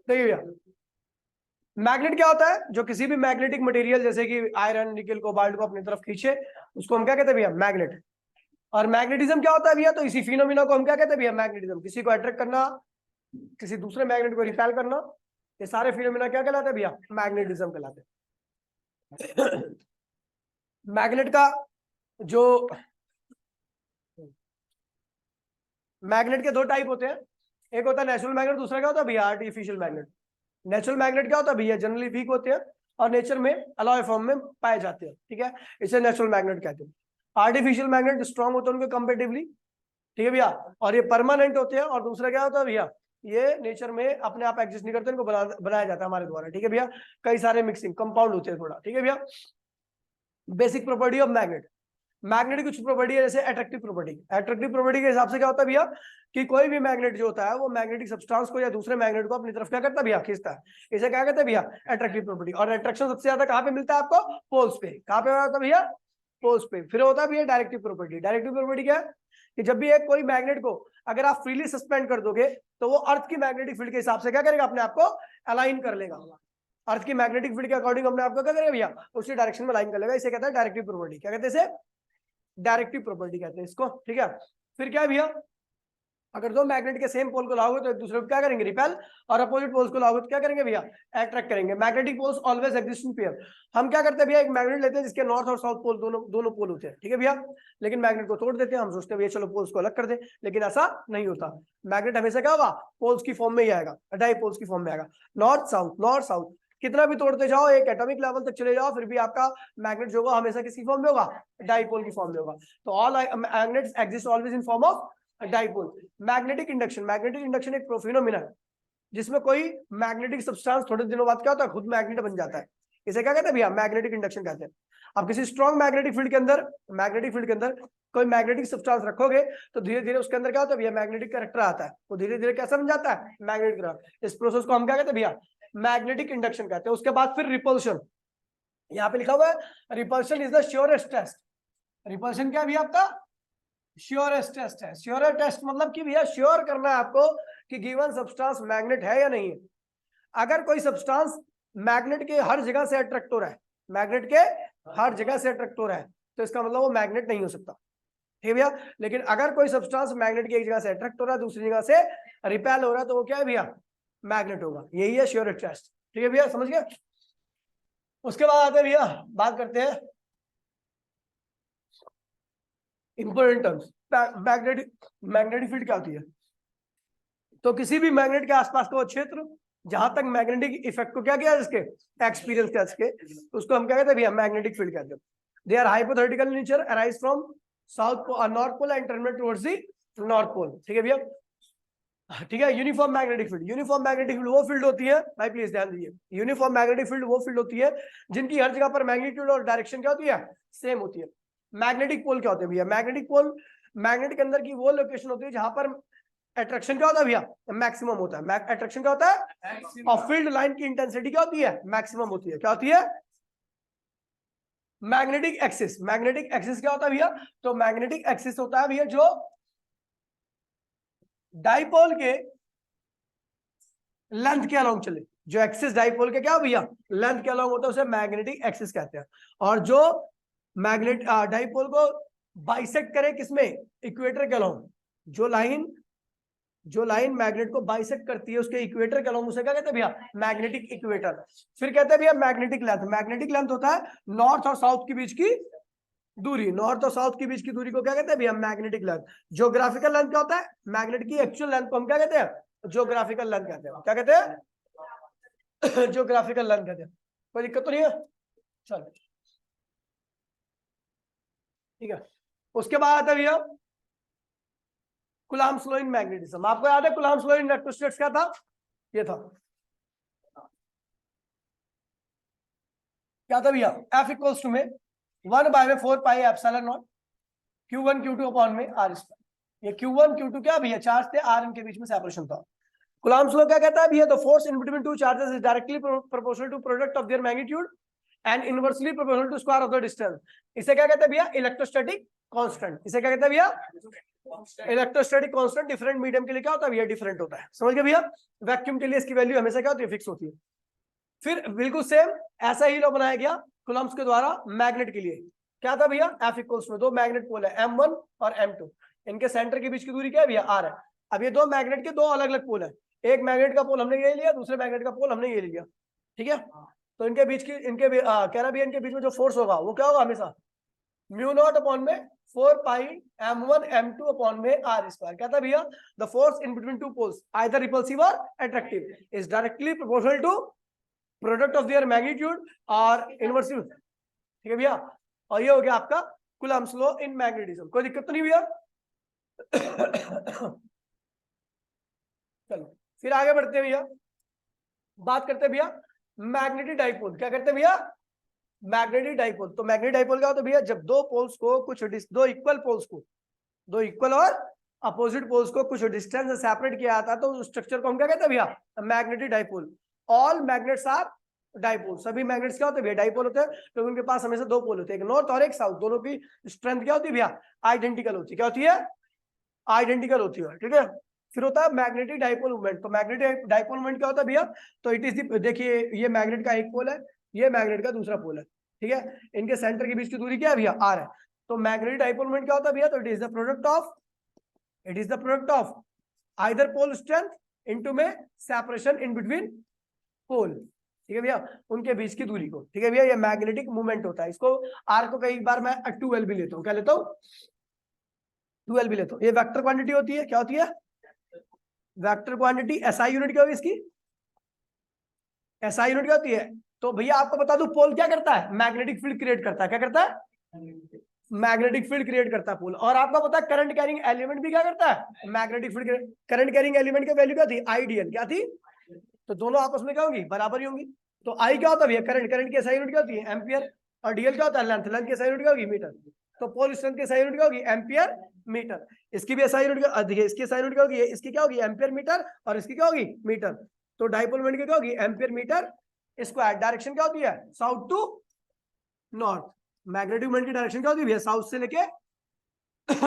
देखिए भैया, मैग्नेट क्या होता है? जो किसी भी मैग्नेटिक मटेरियल जैसे कि आयरन, निकल, कोबाल्ट को अपनी तरफ खींचे, उसको हम क्या कहते हैं भैया? मैग्नेट। और मैग्नेटिज्म क्या होता है भैया? तो इसी फिनोमिना को हम क्या कहते हैं भैया? मैग्नेटिज्म। किसी को अट्रैक्ट करना, किसी दूसरे मैग्नेट को रिपेल करना, ये सारे फिनोमिना क्या कहलाते हैं भैया? मैग्नेटिज्म कहलाते हैं। मैग्नेट का जो मैग्नेट के दो टाइप होते हैं, एक होता है नेचुरल मैग्नेट, दूसरा क्या होता है भैया? Artificial magnet. नेचुरल मैग्नेट क्या होता है भैया? जनरली वीक होते हैं और नेचर में अलॉय फॉर्म में पाए जाते हैं, ठीक है, इसे नेचुरल मैग्नेट कहते हैं। आर्टिफिशियल मैग्नेट स्ट्रॉन्ग होते हैं उनके कंपेरेटिवली, ठीक है भैया, और ये परमानेंट होते हैं। और दूसरा क्या होता है भैया? ये नेचर में अपने आप एग्जिस्ट नहीं करते, इनको बनाया जाता है हमारे द्वारा, ठीक है भैया। कई सारे मिक्सिंग कंपाउंड होते हैं थोड़ा, ठीक है भैया। Basic property of magnet. Magnet की कुछ प्रॉपर्टी है, जैसे अट्रैक्टिव प्रॉपर्टी। अट्रैक्टिव प्रॉपर्टी के हिसाब से क्या होता है भैया? कि कोई भी मैग्नेट जो होता है वो मैग्नेटिक सब्सटेंस को या दूसरे मैग्नेट को अपनी तरफ क्या करता है भैया? खींचता है। इसे क्या कहते हैं भैया? Attractive property. और अट्रैक्शन सबसे ज्यादा कहां पे मिलता है आपको? पोल्स पे। कहां पे होता है भैया? पोल्स पे। फिर होता है भैया डायरेक्टिव प्रॉपर्टी। डायरेक्टिव प्रॉपर्टी क्या है? कि जब भी एक कोई मैग्नेट को अगर आप फ्रीली सस्पेंड कर दोगे तो वो अर्थ की मैग्नेटिक फील्ड के हिसाब से क्या करेगा? अपने आप को अलाइन कर लेगा। अर्थ की मैग्नेटिक फील्ड के अकॉर्डिंग अपने आप को क्या करेगा भैया? उसी डायरेक्शन में अलाइन कर लेगा। इसे कहता है डायरेक्टिव प्रॉपर्टी। क्या कहते हैं इसे? डायरेक्टिव प्रॉपर्टी कहते हैं इसको, ठीक है। फिर क्या है भैया? अगर दो मैग्नेट के सेम पोल को लाओगे तो एक दूसरे को क्या करेंगे? रिपेल। और अपोजिट पोल्स को लाओगे तो क्या करेंगे भैया? अट्रैक्ट करेंगे। Magnetic poles always exist in pair. हम क्या करते हैं भैया? एक मैग्नेट लेते हैं जिसके नॉर्थ और साउथ पोल दोनों पोल होते हैं, ठीक है भैया। लेकिन मैग्नेट को तोड़ देते हैं, हम सोचते हैं भैया चलो पोल्स को अलग कर दे, लेकिन ऐसा नहीं होता। मैग्नेट हमेशा क्या होगा? पोल्स की फॉर्म में ही आएगा, डाइपोल्स की फॉर्म में आएगा। नॉर्थ साउथ, नॉर्थ साउथ कितना भी तोड़ते जाओ, एक एटॉमिक लेवल तक चले जाओ, फिर भी आपका मैग्नेट जो होगा हमेशा किसकी फॉर्म में होगा? डाइपोल की फॉर्म में होगा। तो all magnets exist always in form of dipole. Magnetic induction. Magnetic induction एक फिनोमेना है जिसमें कोई मैग्नेटिक सब्सटेंस थोड़े दिनों बाद क्या होता है? खुद मैग्नेट बन जाता है। इसे क्या कहते हैं भैया? मैग्नेटिक इंडक्शन कहते हैं। अब किसी स्ट्रॉन्ग मैग्नेटिक फील्ड के अंदर कोई मैग्नेटिक सब्सटेंस रखोगे तो धीरे धीरे उसके अंदर क्या होता है भैया? मैग्नेटिक कैरेक्टर आता है। वो धीरे धीरे कैसा बन जाता है? मैग्नेटिक। इस प्रोसेस को हम क्या कहते हैं भैया? मैग्नेटिक इंडक्शन कहते हैं। उसके बाद फिर रिपल्शन। यहाँ पे लिखा हुआ है repulsion is the surest test. Repulsion क्या है भैया? आपका श्योरेस्ट टेस्ट है। श्योरेस्ट टेस्ट मतलब कि भैया श्योर करना है आपको कि गिवन सब्सटेंस मैग्नेट है या नहीं है। अगर कोई सब्सटेंस मैग्नेट के हर जगह से अट्रैक्ट हो रहा है, मैग्नेट के हर जगह से अट्रैक्ट हो रहा है, तो इसका मतलब वो मैग्नेट नहीं हो सकता, ठीक है भैया। लेकिन अगर कोई सब्सटेंस मैग्नेट की एक जगह से अट्रैक्ट हो रहा है, दूसरी जगह से रिपेल हो रहा है, तो वो क्या है भैया? मैग्नेट होगा। यही है श्योरेस्ट टेस्ट, ठीक है भैया, समझ गए। उसके बाद आते हैं भैया, बात करते हैं इंपॉर्टेंट टर्म्स। मैग्नेटिक फील्ड क्या होती है? तो किसी भी मैग्नेट के आसपास का वो क्षेत्र जहां तक मैग्नेटिक इफेक्ट को क्या किया इसके एक्सपीरियंस किया इसके, उसको हम क्या कहते हैं भैया? मैग्नेटिक फील्ड कहते हैं। They are hypothetical nature, arise from south pole, north pole and terminate towards the north pole, ठीक है भैया, ठीक है। Uniform magnetic field. Uniform magnetic field वो फील्ड होती है, भाई प्लीज ध्यान दीजिए, यूनिफॉर्म मैग्नेटिक फील्ड वो फील्ड होती है जिनकी हर जगह पर मैग्नीट्यूड और डायरेक्शन क्या होती है? सेम होती है। मैग्नेटिक पोल क्या होते हैं भैया? मैग्नेटिक पोल मैग्नेट के अंदर की वो लोकेशन होती है जहां पर अट्रैक्शन क्या होता है भैया? मैक्सिमम होता है। अट्रैक्शन क्या होता है? और फील्ड लाइन की इंटेंसिटी क्या होती है? मैक्सिमम होती है। क्या होती है? Magnetic axis. मैग्नेटिक एक्सिस क्या होता है भैया? तो मैग्नेटिक एक्सिस होता है भैया जो डाइपोल के लेंथ के अलोंग चले। जो एक्सिस डाइपोल के क्या भैया? लेंथ के अलोंग होता है, उसे मैग्नेटिक एक्सिस कहते हैं। और जो मैग्नेट डाइपोल को बाइसेक्ट करे किसमें? इक्वेटर के अलोंग। जो लाइन मैग्नेट को बाइसेक्ट करती है उसके इक्वेटर के अलोंग, उसे क्या कहते हैं भैया? Magnetic equator. फिर कहते हैं भैया मैग्नेटिक लेंथ। मैग्नेटिक लेंथ होता है नॉर्थ और साउथ के बीच की दूरी। नॉर्थ और साउथ के बीच की दूरी को क्या कहते हैं भैया? Magnetic length. ज्योग्राफिकल लेंथ क्या होता है? मैग्नेट की एक्चुअल लेंथ को हम क्या कहते हैं? ज्योग्राफिकल लेंथ कहते हैं। क्या कहते हैं? ज्योग्राफिकल लेंथ कहते हैं। कोई दिक्कत तो नहीं है? चलो ठीक है। उसके बाद आता है भैया कूलम्ब्स लॉ इन मैग्नेटिज्म। आपको याद है कूलम्ब्स लॉ इन इलेक्ट्रोस्टैटिक्स क्या था? ये था, क्या था भैया? F इक्वल्स टू में 1/4 pi epsilon not Q1 Q2 upon में R स्क्वायर। ये Q1 Q2 क्या भैया? चार्ज थे, R इनके बीच में सेपरेशन था। कूलम्ब्स लॉ क्या कहता है भैया? The force in between two charges is directly proportional to product of their magnitude and inversely proportional to square of the distance. इसे क्या कहते हैं भैया? Electrostatic constant. इसे क्या कहते हैं भैया? इलेक्ट्रोस्टैटिक कांस्टेंट डिफरेंट मीडियम के लिए क्या होता है भैया? डिफरेंट होता है। समझ गए भैया? वैक्यूम के लिए इसकी वैल्यू हमेशा क्या होती है? फिक्स होती है। फिर बिल्कुल सेम ऐसा ही लॉ बनाया गया कूलम्ब्स के द्वारा मैग्नेट के लिए। क्या था भैया? F इक्वल्स में दो मैग्नेट पोल है M1 और M2, इनके सेंटर के बीच की दूरी क्या है भैया? R है। अब ये दो मैग्नेट के दो अलग अलग पोल है, एक मैग्नेट का पोल हमने ये लिया, दूसरे मैग्नेट का पोल हमने ये लिया, ठीक है? तो इनके बीच की कह रहा भैया इनके बीच में जो फोर्स होगा वो क्या होगा? हमेशा म्यू नॉट अपॉन में 4 पाई M1 M2 अपॉन में R स्क्वायर। क्या था भैया? The force in between two poles either repulsive और attractive is directly proportional to product of their magnitude और इनवर्सिव। ठीक है भैया? और ये हो गया आपका कूलम्ब्स लॉ इन मैग्नेटिज्म। कोई दिक्कत तो नहीं भैया? चलो फिर आगे बढ़ते हैं भैया, बात करते हैं भैया मैग्नेटिक डाइपोल। क्या करते हैं भैया? Magnetic dipole. तो मैग्नेटिक डाइपोल क्या होता है भैया? जब दो पोल्स को दो इक्वल और अपोजिट पोल्स को कुछ डिस्टेंस से सेपरेट किया जाता है तो उस स्ट्रक्चर को हम क्या कहते हैं भैया? Magnetic dipole. All magnets are dipole. सभी मैग्नेट्स क्या होते हैं भैया? डाइपोल होते हैं, क्योंकि उनके पास हमेशा दो पोल होते हैं, एक नॉर्थ और एक साउथ। दोनों की स्ट्रेंथ क्या होती है भैया? आइडेंटिकल होती है। क्या होती है? आइडेंटिकल होती है। ठीक है? फिर होता है मैग्नेटिक डाइपोल मूवमेंट। तो मैग्नेटिक डाइपोल मूवमेंट क्या होता है भैया? तो इट इज देखिए ये मैग्नेट का एक पोल है, ये मैग्नेट का दूसरा पोल है, ठीक है? इनके सेंटर के बीच की दूरी क्या है भैया? R है। तो मैग्नेटिक डाइपोल मूवमेंट क्या होता है भैया? तो it is the product of either pole strength into में सेपरेशन इन बिटवीन पोल। ठीक है भैया? उनके बीच की दूरी को। ठीक है भैया? ये मैग्नेटिक मूवमेंट होता है। इसको R को कई बार मैं 2L भी लेता हूँ। क्या लेता हूँ? 2L भी लेता हूँ। ये वेक्टर क्वांटिटी होती है। क्या होती है? Vector quantity. SI यूनिट क्या होगी इसकी? SI यूनिट क्या होती है? तो भैया आपको बता दूं पोल क्या करता है? मैग्नेटिक फील्ड क्रिएट करता है। क्या करता है? मैग्नेटिक फील्ड क्रिएट करता है पोल। और आपको पता है करंट कैरिंग एलिमेंट भी क्या करता है? Magnetic field. Current carrying element की वैल्यू क्या थी? IDL। क्या थी? तो दोनों आपस में क्या होंगी? बराबर ही होंगी। तो I क्या होता है भैया? करंट की SI यूनिट क्या होती है? एम्पियर। और DL क्या होता है? लेंथ की SI यूनिट क्या होगी? मीटर। तो पोल स्ट्रेंथ की SI यूनिट क्या होगी? Ampere metre. इसकी भी SI यूनिट देखिए, इसकी SI यूनिट क्या होगी? इसकी क्या होगी? Ampere metre. और इसकी क्या होगी? मीटर। तो डाइपोल मोमेंट की क्या होगी? Ampere metre square. डायरेक्शन क्या होती है? South to north. Magnetic moment की डायरेक्शन क्या होती है भैया? साउथ से लेके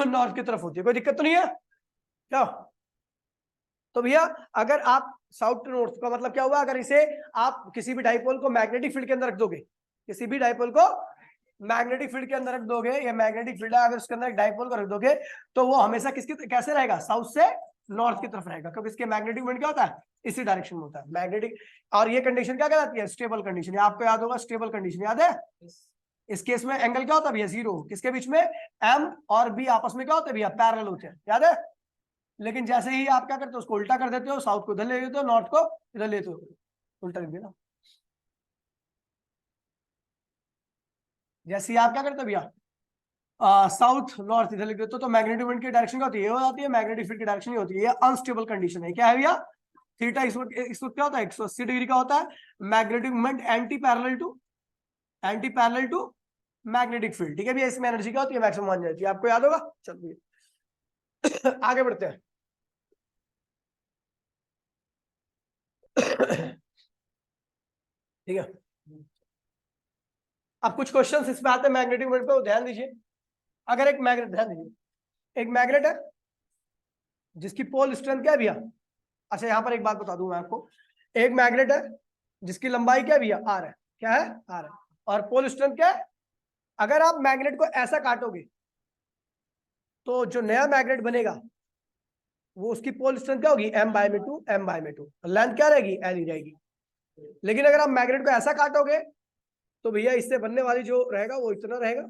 नॉर्थ की तरफ होती है। कोई दिक्कत तो नहीं है क्या? तो भैया अगर आप साउथ टू नॉर्थ का मतलब क्या हुआ? अगर इसे आप किसी भी डाइपोल को मैग्नेटिक फील्ड के अंदर रख दोगे, किसी भी डाइपोल को मैग्नेटिक फील्ड के अंदर रख दोगे, या मैग्नेटिक फील्ड है अगर उसके अंदर एक डाइपोल को रख दोगे, तो वो हमेशा किसकी कैसे रहेगा? साउथ से नॉर्थ की तरफ रहेगा, क्योंकि इसके मैग्नेटिक मोमेंट क्या होता है? इसी डायरेक्शन में होता है मैग्नेटिक। और ये कंडीशन क्या कहलाती है? Stable condition. आपको याद होगा स्टेबल कंडीशन, याद है? इस केस में एंगल क्या होता है भैया? जीरो। किसके बीच में? M और B आपस में क्या होते हैं भैया? पैरेलल होते हैं, याद है? लेकिन जैसे ही आप क्या करते हो? उसको उल्टा कर देते हो, साउथ को इधर ले लेते हो, नॉर्थ को इधर लेते हो, उल्टा लिख देना। जैसे ही आप क्या करते हो भैया? साउथ नॉर्थ इधर लिख देते हो, तो मैग्नेटिक मोमेंट की डायरेक्शन क्या होती है? ये हो जाती है। मैग्नेटिक फील्ड की डायरेक्शन ये होती है। ये अनस्टेबल कंडीशन है। क्या है भैया? थीटा इस वक्त क्या होता है? 180 डिग्री का होता है। Magnetic moment anti parallel to magnetic field. ठीक है भैया? इसमें एनर्जी क्या होती है? मैक्सिमम मान जाती है। आपको याद होगा। चलिए आगे बढ़ते हैं। ठीक है? अब कुछ क्वेश्चंस इसमें आते हैं मैग्नेटिक मोमेंट पे, ध्यान दीजिए। अगर एक मैग्नेट, ध्यान दीजिए, एक मैग्नेट है जिसकी पोल स्ट्रेंथ क्या है भैया? अच्छा यहां पर एक बात बता दूं मैं आपको। एक मैग्नेट है जिसकी लंबाई क्या है भैया? R है। क्या है? R है। और पोल स्ट्रेंथ क्या है? अगर आप मैग्नेट को ऐसा काटोगे तो जो नया मैग्नेट बनेगा वो उसकी पोल स्ट्रेंथ क्या होगी? M/2। लेंथ क्या रहेगी? L ही रहेगी। लेकिन अगर आप मैग्नेट को ऐसा काटोगे तो भैया इससे बनने वाली जो रहेगा वो इतना रहेगा।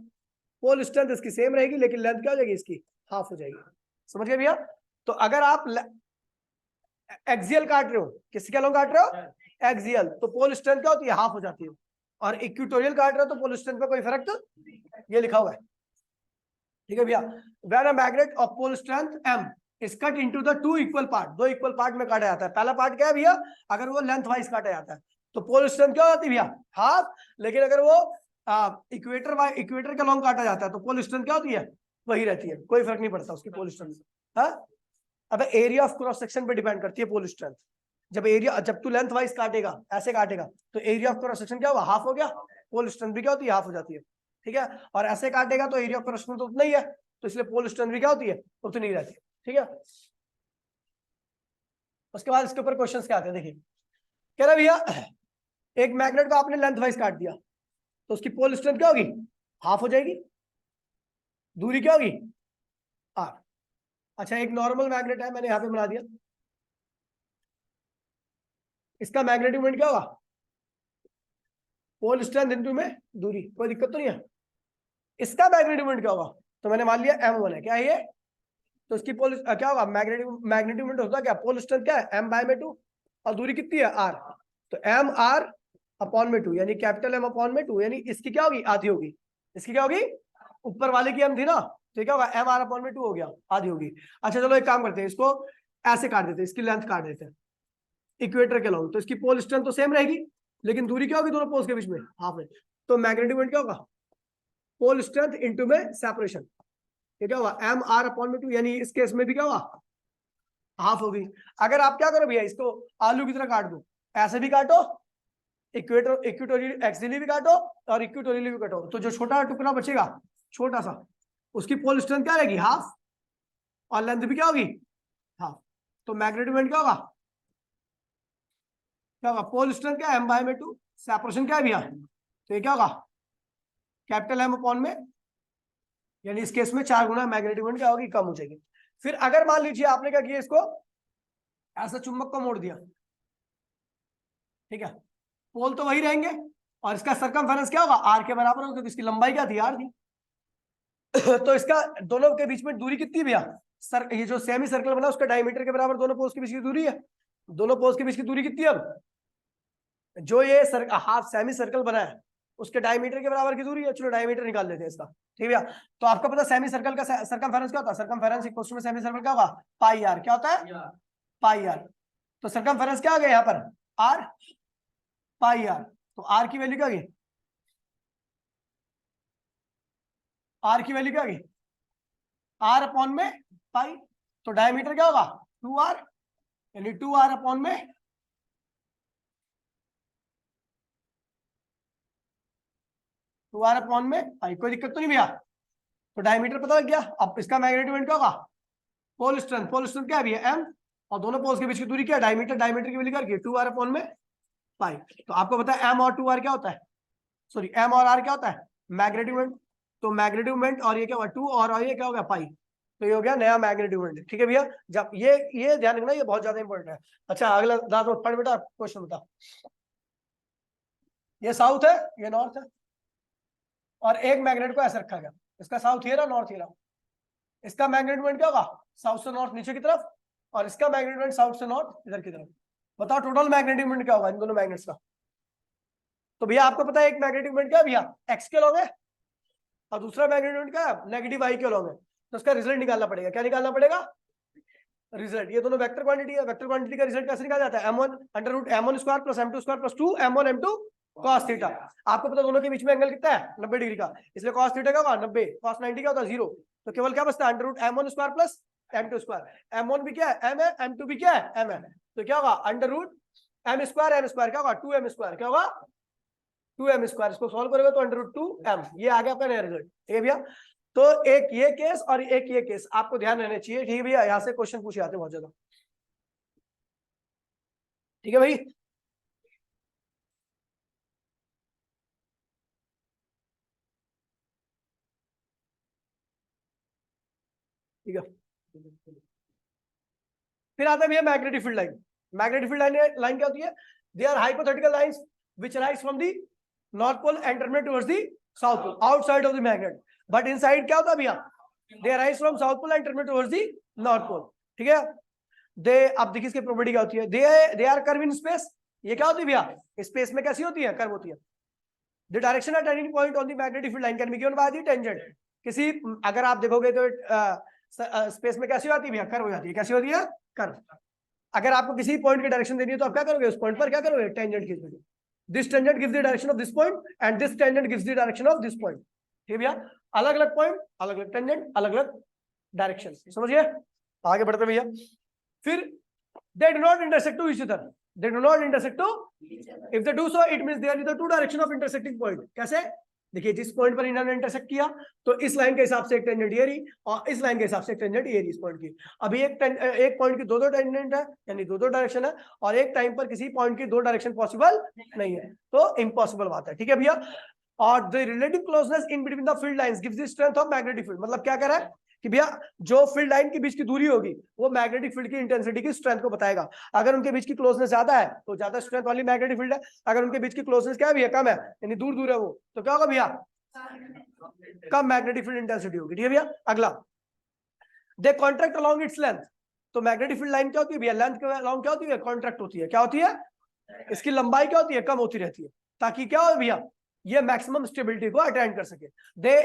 पोल स्ट्रेंथ इसकी सेम रहेगी, लेकिन लेंथ क्या हो जाएगी? इसकी हाफ हो जाएगी। समझ गए भैया? तो अगर आप एक्सियल काट रहे हो, किसके अलॉन्ग काट रहे हो? एक्सियल, तो पोल स्ट्रेंथ क्या होती है? हाफ हो जाती है। और इक्वेटोरियल काट रहे हो तो पोल स्ट्रेंथ पे कोई फर्क तो ये लिखा हुआ है। ठीक है भैया? When a magnet of pole strength M is cut into the two equal part, दो इक्वल पार्ट में काटा जाता है। पहला पार्ट क्या है भैया? अगर वो लेंथ वाइज काटा जाता है तो पोल स्ट्रेंथ क्या होती है भैया? हाफ। लेकिन अगर वो इक्वेटर के लॉन्ग काटा जाता है तो पोल स्ट्रेंथ क्या होती है? वही रहती है, कोई फर्क नहीं पड़ता उसकी पोल स्ट्रेंथ। हाँ, अब एरिया ऑफ क्रॉस सेक्शन पे डिपेंड करती है पोल स्ट्रेंथ। जब तू लेंथ वाइज काटेगा, ऐसे काटेगा, तो एरिया ऑफ क्रॉस सेक्शन क्या हुआ? हाफ हो गया। पोल स्ट्रेंथ भी क्या होती है? हाफ हो जाती है। ठीक है, और ऐसे काटेगा तो एरिया ऑफ करस्पोंडिंग तो उतना ही है, तो इसलिए पोल स्ट्रेंथ भी क्या होती है, उतनी ही रहती है। ठीक है, उसके बाद इसके ऊपर क्वेश्चंस क्या आते हैं, देखिए कह रहा भैया एक मैग्नेट को आपने लेंथ वाइज काट दिया तो उसकी पोल स्ट्रेंथ क्या होगी, हाफ हो जाएगी, दूरी क्या होगी आर। अच्छा एक नॉर्मल मैग्नेट है, मैंने यहां पे बना दिया, इसका मैग्नेटिक मोमेंट क्या होगा, पोल स्ट्रेंथ इनटू में दूरी, कोई दिक्कत तो नहीं है। इसका मैग्नेटिक मोमेंट क्या होगा, तो मैंने मान लिया m1 है, क्या है ये, तो इसकी पोल क्या होगा, मैग्नेटिक मोमेंट होता है क्या, पोल स्ट्रेंथ क्या है m/2 और दूरी कितनी है r, तो m/2 यानी कैपिटल M अपॉन में 2, यानी इसकी क्या होगी, आधी होगी, इसकी क्या होगी, ऊपर वाले की m थी ना, तो क्या होगा m/2 हो गया, आधी होगी। अच्छा चलो एक काम करते हैं, इसको ऐसे काट देते हैं, इसकी लेंथ काट देते हैं इक्वेटर के लॉन्ग, तो इसकी पोल स्ट्रेंथ तो सेम रहेगी लेकिन दूरी क्या होगी दोनों पोल्स के बीच में, हाफ है, तो मैग्नेटिक मोमेंट क्या होगा, पोल स्ट्रेंथ इनटू में सेपरेशन, ये क्या होगा m/2, यानी इस केस में भी क्या होगा, हाफ होगी। अगर आप क्या करो भैया, इसको आलू की तरह काट दो, ऐसे भी काटो, इक्वेटोरियल एक्सियली भी काटो और इक्वेटोरियली भी काटो, तो जो छोटा टुकड़ा बचेगा छोटा सा, उसकी पोल स्ट्रेंथ क्या रहेगी, हाफ, और लेंथ भी क्या होगी, हाफ, तो मैग्नेटिक मोमेंट क्या होगा, क्या होगा, पोल स्ट्रेंथ क्या है m/2, सेपरेशन क्या है भैया, तो ये क्या होगा कैपिटल M अपॉन में, यानी इस केस में 4 गुना मैग्नेटिक मोमेंट क्या होगी, कम हो जाएगी। फिर अगर मान लीजिए आपने क्या किया, इसको ऐसा चुंबक को मोड़ दिया, ठीक है, पोल तो वही रहेंगे और इसका सरकमफेरेंस क्या होगा, आर के बराबर होगा, क्योंकि इसकी लंबाई क्या थी, आर थी तो इसका दोनों के बीच में दूरी कितनी भैया, सर ये जो सेमी सर्कल बना उसका डायमीटर के बराबर दोनों पोल्स के बीच की दूरी है, दोनों पोल्स के बीच की दूरी कितनी है, अब जो ये हाफ सेमी सर्कल बना है उसके डायमीटर के बराबर की दूरी है, चलो डायमीटर निकाल लेते हैं इसका, ठीक है। तो आपको पता सेमी सर्कल का सरकमफेरेंस क्या होता है, circumference equals to semi circle क्या होगा, पाई आर, क्या होता है पाई आर, तो सरकमफेरेंस क्या आ गया यहाँ पर, आर पाई आर, तो आर की वैल्यू क्या आ गई, आर की वैल्यू क्या आ गई, आर अपॉन में पाई, तो डायमीटर क्या होगा 2r, यानी 2r अपॉन में 2r अपॉन में पाई, कोई दिक्कत तो नहीं भैया, तो डायमीटर पता लग गया। अब इसका मैग्नेटिक मोमेंट क्या होगा, पोल स्ट्रेंथ, पोल स्ट्रेंथ क्या है भैया m, और दोनों पोल्स के बीच की दूरी क्या है, डायमीटर, डायमीटर की वैल्यू क्या है 2r अपॉन में पाई, तो आपको पता है m और 2r क्या होता है, सॉरी m और r क्या होता है, मैग्नेटिक मोमेंट, तो मैग्नेटिक मोमेंट और ये क्या होगा 2 और ये क्या हो गया पाई, तो ये हो गया नया मैग्नेटिक मोमेंट, ठीक है भैया। जब ये ध्यान रखना, ये बहुत ज्यादा इंपॉर्टेंट है। अच्छा अगला दास पढ़ बेटा, क्वेश्चन बता, ये साउथ है ये नॉर्थ है और एक मैग्नेट को ऐसे रखा गया, इसका साउथ ये रहा, नॉर्थ ये रहा, इसका मैग्नेटिक मोमेंट क्या होगा, साउथ से नॉर्थ नीचे की तरफ, और इसका मैग्नेटिक मोमेंट साउथ से नॉर्थ इधर की तरफ। बताओ टोटल मैग्नेटिक मोमेंट क्या होगा इन दोनों मैग्नेट्स का, तो भैया आपको पता है एक मैग्नेटिक मोमेंट क्या है भैया, एक्स के लॉन्ग है और दूसरा मैग्नेटिक मोमेंट क्या है, नेगेटिव आई के लॉन्ग है, तो उसका रिजल्ट निकालना पड़ेगा, क्या निकालना पड़ेगा, रिजल्ट। ये दोनों वेक्टर क्वांटिटी है, वेक्टर क्वांटिटी का रिजल्ट कैसे निकाला जाता है, m1 under root m1 square plus m2 square plus 2 m1 m2 cos theta. आपको पता दोनों के बीच में एंगल कितना है 90 डिग्री का, इसलिए cos थीटा का होगा 90, cos 90 का होता है 0, तो केवल क्या बचता है under root m1 square plus m2 square, m1 भी क्या है m है, m2 भी क्या है m है, तो क्या होगा अंडर रूट m स्क्वायर क्या होगा 2m स्क्वायर, क्या होगा 2m स्क्वायर, इसको सॉल्व करोगे तो अंडर रूट 2m, ये आ गया आपका नया रिजल्ट, ठीक है भैया। तो एक ये केस और एक ये केस आपको ध्यान रहने चाहिए, ठीक है भैया, यहाँ से क्वेश्चन पूछे जाते हैं बहुत ज्यादा, ठीक है भाई। ठीक है, फिर आता है भैया magnetic field line. Magnetic field line क्या होती है, they are hypothetical lines which rise from the north pole and terminate towards the south pole outside of the magnet, but inside क्या होता है भैया, they rise from south pole and terminate towards the north pole, ठीक है। दे अब देखिए इसकी property क्या होती है, they are curve in space, ये क्या होती है भैया, स्पेस में कैसी होती है, कर्व होती है। The direction at any point on the magnetic field line can be given by the tangent, किसी अगर आप देखोगे तो स्पेस में कैसी होती है भैया, कर्व हो जाती है, कैसी होती है कर्व। अगर आपको किसी पॉइंट की डायरेक्शन देनी है तो आप क्या करोगे, उस पॉइंट पर क्या करोगे, टेंजेंट खींचोगे, this tangent gives the direction of this point and this tangent gives the direction of this point, ठीक है भैया। अलग अलग पॉइंट, अलग अलग टेंजेंट, अलग अलग डायरेक्शन, समझिए। आगे बढ़ते भैया, फिर they do not intersect to each other, they do not intersect to, if they do so it means they are in the two direction of intersecting point, कैसे, देखिए जिस पॉइंट पर इन्होंने इंटरसेक्ट किया तो इस लाइन के हिसाब से एक टेंजेंट ये रही और इस लाइन के हिसाब से एक टेंजेंट ये रही इस पॉइंट की। अभी एक पॉइंट की दो टेंजेंट है, यानी दो डायरेक्शन है, और एक टाइम पर किसी पॉइंट की दो डायरेक्शन पॉसिबल नहीं है, तो इम्पॉसिबल बात है। ठीक है भैया। और the relative closeness in between the field lines gives the strength of magnetic field. मतलब क्या कह रहा है कि भैया जो फील्ड लाइन के बीच की दूरी होगी वो मैग्नेटिक फील्ड की इंटेंसिटी की स्ट्रेंथ को बताएगा। अगर उनके बीच की क्लोजनेस ज्यादा है तो ज्यादा स्ट्रेंथ वाली मैग्नेटिक फील्ड है, अगर उनके बीच की क्लोजनेस क्या है भैया कम है, यानी दूर दूर है वो, तो क्या होगा भैया कम मैग्नेटिक फील्ड इंटेंसिटी होगी। ठीक है भैया। अगला, दे कॉन्ट्रैक्ट अलोंग इट्स लेंथ। तो मैग्नेटिक फील्ड लाइन क्या होती है भैया, लेंथ के अलोंग क्या होती है, कॉन्ट्रैक्ट होती है। क्या होती है, इसकी लंबाई क्या होती है, कम होती रहती है, ताकि क्या हो भैया ये मैक्सिमम स्टेबिलिटी को अटेंड कर सके। They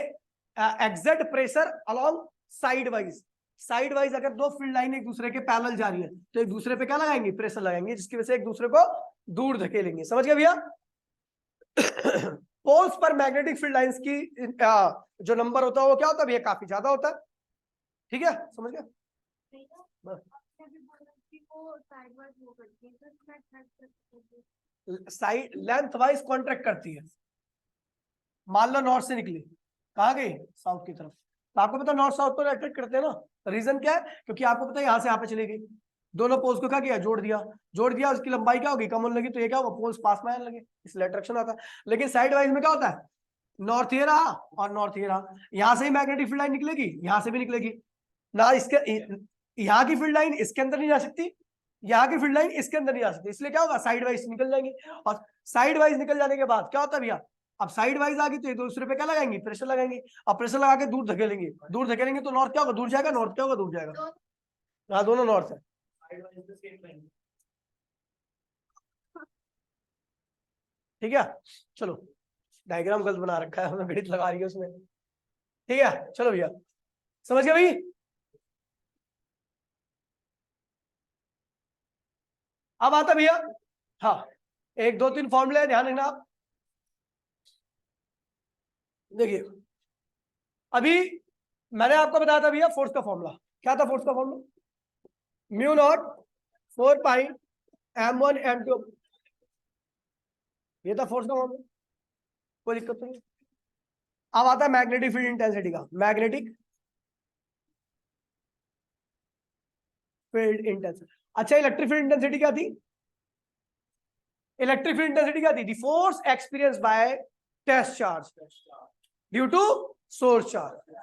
exert pressure along side wise. Side wise अगर दो फील्ड लाइन एक दूसरे के पैरेलल जा रही है तो एक दूसरे पे क्या लगाएंगे, प्रेशर लगाएंगे, जिसकी वजह से एक दूसरे को दूर धकेलेंगे। समझ गए भैया। पोल्स पर मैग्नेटिक फील्ड लाइंस की जो नंबर होता है वो क्या होता है भैया, काफी ज्यादा होता है। ठीक है, समझ गए। साइड लेंथ वाइज कॉन्ट्रैक्ट करती है। मान लो नॉर्थ से निकली, कहाँ गई, साउथ की तरफ, तो आपको पता नॉर्थ साउथ पर अट्रैक्ट करते हैं ना। रीजन क्या है, क्योंकि आपको पता है यहाँ से यहाँ पे चली गई, दोनों पोल्स को क्या किया, जोड़ दिया, उसकी लंबाई क्या होगी, कम होने लगी, तो ये क्या होगा, पोल्स पास में आने लगे, इसलिए अट्रैक्शन आता है। लेकिन साइड वाइज में क्या होता है, नॉर्थ ये रहा और नॉर्थ ये रहा, यहाँ से ही मैग्नेटिक फील्ड लाइन निकलेगी, यहाँ से भी निकलेगी ना, इसके यहाँ की फील्ड लाइन इसके अंदर नहीं जा सकती, यहाँ की फील्ड लाइन इसके अंदर नहीं जा सकती, इसलिए क्या होगा साइड वाइज निकल जाएंगे। और साइड वाइज निकल जाने के बाद क्या होता है भैया, अब साइड वाइज आ गई तो एक दूसरे पे क्या लगाएंगे, प्रेशर लगाएंगे, और प्रेशर लगा के दूर धकेलेंगे तो नॉर्थ क्या होगा, दूर जाएगा, नॉर्थ क्या होगा, दूर जाएगा। हाँ दोनों नॉर्थ है। ठीक है, चलो डायग्राम गलत बना रखा है, हमने गणित लगा रही है उसमें। ठीक है चलो भैया, समझ गए भाई। अब आता भैया, हाँ एक दो तीन फॉर्मूले ध्यान रखना आप। देखिए अभी मैंने आपको बताया था भैया फोर्स का फॉर्मूला, क्या था फोर्स का formula, mu naught 4 pi m1 m2, ये था फोर्स का फॉर्मूला, कोई दिक्कत नहीं। अब आता है मैग्नेटिक फील्ड इंटेंसिटी का, मैग्नेटिक फील्ड इंटेंसिटी। अच्छा इलेक्ट्रिक फील्ड इंटेंसिटी क्या थी, इलेक्ट्रिक फील्ड इंटेंसिटी क्या थी, the force experience by test charge due to source charge.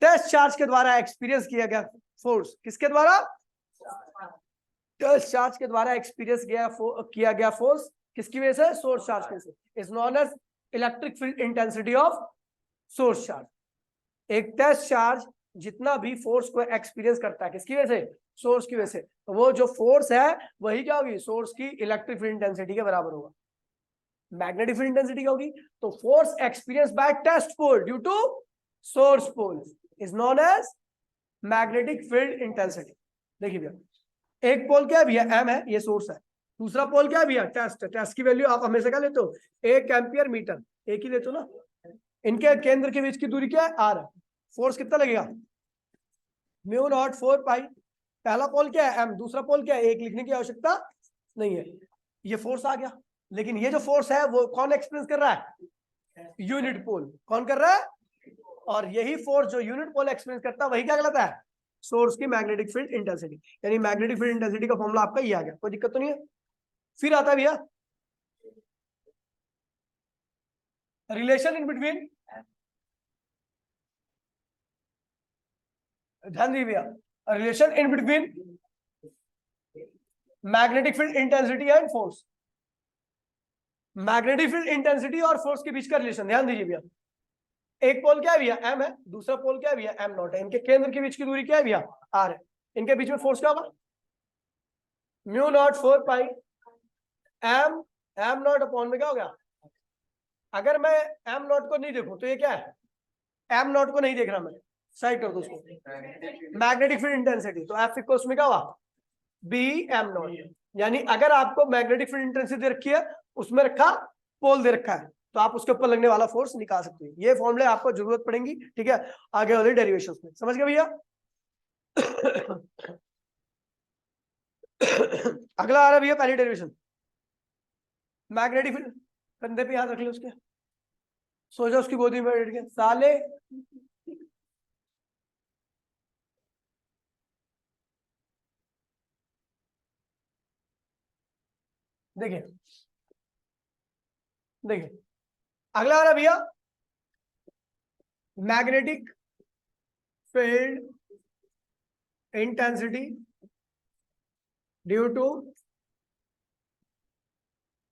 Test charge के द्वारा एक्सपीरियंस किया गया फोर्स, किसके द्वारा, टेस्ट चार्ज के द्वारा एक्सपीरियंस किया गया फोर्स किसकी वजह से, सोर्स चार्ज की वजह से, is known as electric field intensity of source charge. एक टेस्ट चार्ज जितना भी फोर्स को एक्सपीरियंस करता है किसकी वजह से, सोर्स की वजह से, तो वो जो फोर्स है वही क्या होगी, सोर्स की इलेक्ट्रिक फील्ड इंटेंसिटी के बराबर होगा। मैग्नेटिक फील्ड इंटेंसिटी क्या होगी, तो force experience by test pole due to source pole is known as magnetic field intensity. देखिए भैया एक पोल क्या है भैया, एम है, ये सोर्स है, दूसरा पोल क्या है भैया, टेस्ट की वैल्यू आप हमेशा क्या लेते हो, 1 एम्पियर मीटर, एक ही लेते हो ना। इनके केंद्र के बीच की दूरी क्या है, आर है, फोर्स कितना लगेगा, म्यू नॉट 4 पाई, पहला पोल क्या है एम, दूसरा पोल क्या है, एक लिखने की आवश्यकता नहीं है, ये फोर्स आ गया। लेकिन ये जो फोर्स है वो कौन एक्सपीरियंस कर रहा है, यूनिट पोल, कौन कर रहा है, और यही फोर्स जो यूनिट पोल एक्सपीरियंस करता है वही क्या कहलाता है, सोर्स की मैग्नेटिक फील्ड इंटेंसिटी। यानी मैग्नेटिक फील्ड इंटेंसिटी का फॉर्मूला आपका ये आ गया, कोई दिक्कत तो नहीं है। फिर आता है भैया रिलेशन इन बिटवीन, ध्यान दीजिए भैया, relation in between magnetic field intensity and force. Magnetic field intensity और फोर्स के बीच का रिलेशन ध्यान दीजिए भैया, एक पोल क्या है भैया एम है, दूसरा पोल क्या है भैया एम नॉट है, इनके केंद्र के बीच की दूरी क्या है भैया आर है, इनके बीच में फोर्स क्या होगा, mu naught 4 pi am not upon में क्या हो गया, अगर मैं एम नॉट को नहीं देखूं तो ये क्या है, एम नॉट को नहीं देख रहा मैं, साइड कर दो उसको, मैग्नेटिक फील्ड इंटेंसिटी, तो एफ इक्वल्स में क्या हुआ, बी एम नॉट। यानी अगर आपको मैग्नेटिक फील्ड इंटेंसिटी दे रखी है, उसमें रखा पोल दे रखा है, तो आप उसके ऊपर लगने वाला फोर्स निकाल सकते हैं। ये फॉर्मूले आपको जरूरत पड़ेगी, ठीक है, आगे वाले डेरिवेशन में, समझ गए भैया। अगला आ रहा है भैया पहली डेरिवेशन, मैग्नेटिक फील्ड, कंधे पे याद रख ले उसके, सो जाओ उसकी गोदी में बैठ के साले। देखिए देखिए अगला वाला भैया, magnetic field intensity due to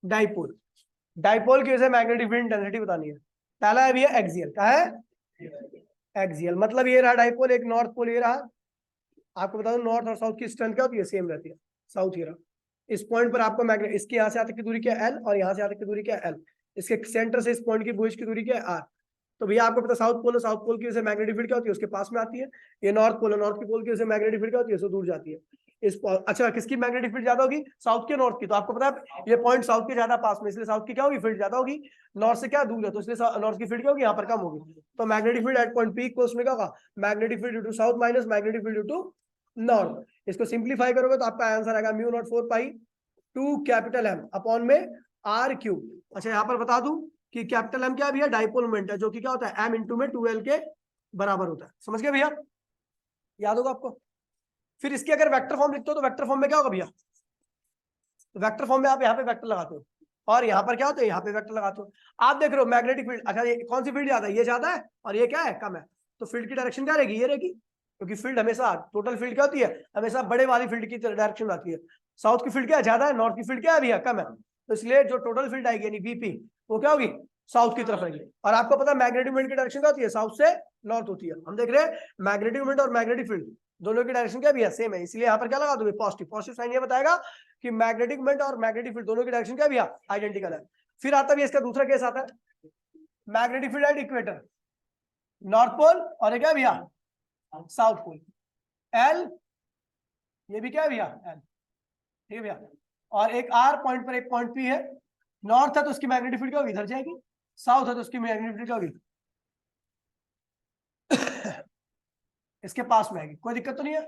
dipole. Dipole की वजह से मैग्नेटिक फील्ड इंटेंसिटी बतानी है। पहला है भैया एक्सियल, क्या है? एक्सियल मतलब ये रहा डाइपोल, एक नॉर्थ पोल ये रहा। आपको बता दूं नॉर्थ और साउथ की स्ट्रेंथ क्या होती है? सेम रहती है। साउथ ये रहा, इस पॉइंट पर आपको मैग्नेट, इसके यहाँ से यहाँ तक की दूरी क्या है? एल, और यहाँ से यहाँ तक की दूरी क्या है? एल। इसके सेंटर से इस पॉइंट की भुज की दूरी क्या है? आर। तो भैया आपको पता साउथ पोल है, साउथ पोल की वजह से मैग्नेटिक फील्ड क्या होती है? उसके पास में आती है। ये नॉर्थ पोल है, नॉर्थ की पोल की वजह से मैग्नेटिक फील्ड क्या होती है? उससे दूर जाती है। अच्छा, किसकी मैग्नेटिक फील्ड ज्यादा होगी? साउथ की, नॉर्थ की? तो आपको पता है ये पॉइंट साउथ के ज्यादा पास में, इसलिए साउथ की क्या होगी? फील्ड ज्यादा होगी। नॉर्थ से क्या दूर है, तो इसलिए नॉर्थ की फील्ड क्या होगी? यहाँ पर कम होगी। तो magnetic field at point P equals में क्या होगा? Magnetic field due to south minus magnetic field due to north. इसको सिंप्लीफाई करोगे तो आपका आंसर आएगा mu naught 4 pi two capital M upon में आर क्यूब। अच्छा यहाँ पर बता दूं कि कैपिटल एम क्या है भैया? डाइपोल मोमेंट है, जो कि क्या होता है? एम इंटू में 2l के बराबर होता है। समझ गए भैया? याद होगा आपको। फिर इसके अगर वेक्टर फॉर्म लिखते हो तो वेक्टर फॉर्म में क्या होगा भैया? वेक्टर फॉर्म में आप यहाँ पे वेक्टर लगाते हो, और यहाँ पर क्या होता है? यहाँ पे वेक्टर लगाते हो। आप देख रहे हो मैग्नेटिक फील्ड, अच्छा ये कौन सी फील्ड ज्यादा है? ये ज्यादा है, और ये क्या है? कम है। तो फील्ड की डायरेक्शन क्या रहेगी? ये रहेगी, क्योंकि फील्ड हमेशा, टोटल फील्ड क्या होती है? हमेशा बड़े वाली फील्ड की डायरेक्शन आती है। साउथ की फील्ड क्या ज्यादा है, नॉर्थ की फील्ड क्या है भैया? कम है। तो इसलिए जो टोटल फील्ड आएगी यानी बीपी, वो क्या होगी? साउथ की तरफ रहेगी। और आपको पता है मैग्नेटिक मोमेंट की डायरेक्शन क्या होती है? साउथ से नॉर्थ होती है। हम देख रहे हैं मैग्नेटिक मोमेंट और मैग्नेटिक फील्ड दोनों की डायरेक्शन क्या भी है? सेम है। इसलिए यहाँ पर क्या लगा दोगे? पॉजिटिव। पॉजिटिव साइन ये बताएगा कि मैग्नेटिक मोमेंट और मैग्नेटिक फील्ड दोनों की डायरेक्शन क्या भी है? आइडेंटिकल है। फिर आता है इसका दूसरा केस आता है, magnetic field at equator, north pole और ये क्या भैया? South pole. एल, ये भी क्या है भैया? एल। ठीक है भैया। और एक आर पॉइंट पर एक पॉइंट पी है। नॉर्थ है तो उसकी मैग्नेटिक फील्ड क्या होगी? इधर जाएगी। साउथ है तो उसकी मैग्नेटिक फील्ड क्या होगी? इसके पास में आएगी। कोई दिक्कत तो नहीं है?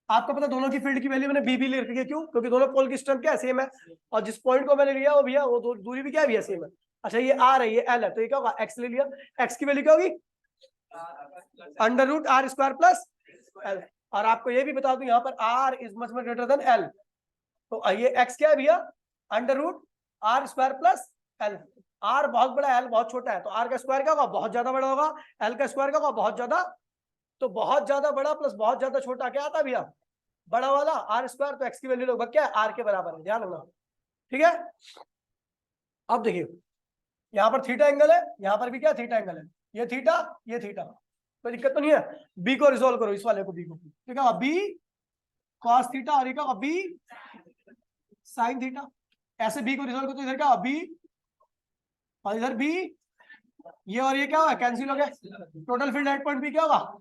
आपको पता दोनों की फील्ड की वैल्यू मैंने बी ले रखी है, क्यों? क्योंकि दोनों पोल की स्ट्रेंथ क्या है? सेम है। और जिस पॉइंट को मैंने लिया वो भैया, वो दूरी भी क्या है भैया? सेम है। अच्छा ये आर है, ये एल है, तो ये क्या होगा? एक्स ले लिया। एक्स की वैल्यू क्या होगी? Under root R square plus L. और आपको ये भी बता दूं यहाँ पर R is much much greater than L, तो ये एक्स क्या है भैया? Under root R square plus L. R बहुत बड़ा है, एल बहुत छोटा है, तो आर का स्क्वायर क्या होगा? बहुत ज्यादा बड़ा होगा। एल का स्क्वायर क्या होगा? बहुत ज्यादा। तो बहुत ज्यादा बड़ा प्लस बहुत ज्यादा छोटा क्या आता है भैया? बड़ा वाला। आर स्क्वायर, तो एक्स की वैल्यू लगभग क्या है? आर के बराबर है, ध्यान रखना। ठीक है। अब देखिए यहाँ पर थीटा एंगल है, यहाँ पर भी क्या थीटा एंगल है? ये थीटा, ये थीटा। कोई दिक्कत तो नहीं है? बी को रिजोल्व करो, इस वाले को, बी को। ठीक है, बी कॉस थीटा और ये क्या? B sine theta. ऐसे बी को रिजोल्व करो तो इधर क्या? बी, और इधर बी, ये और ये क्या होगा? कैंसिल हो गया। Total field at point B क्या होगा?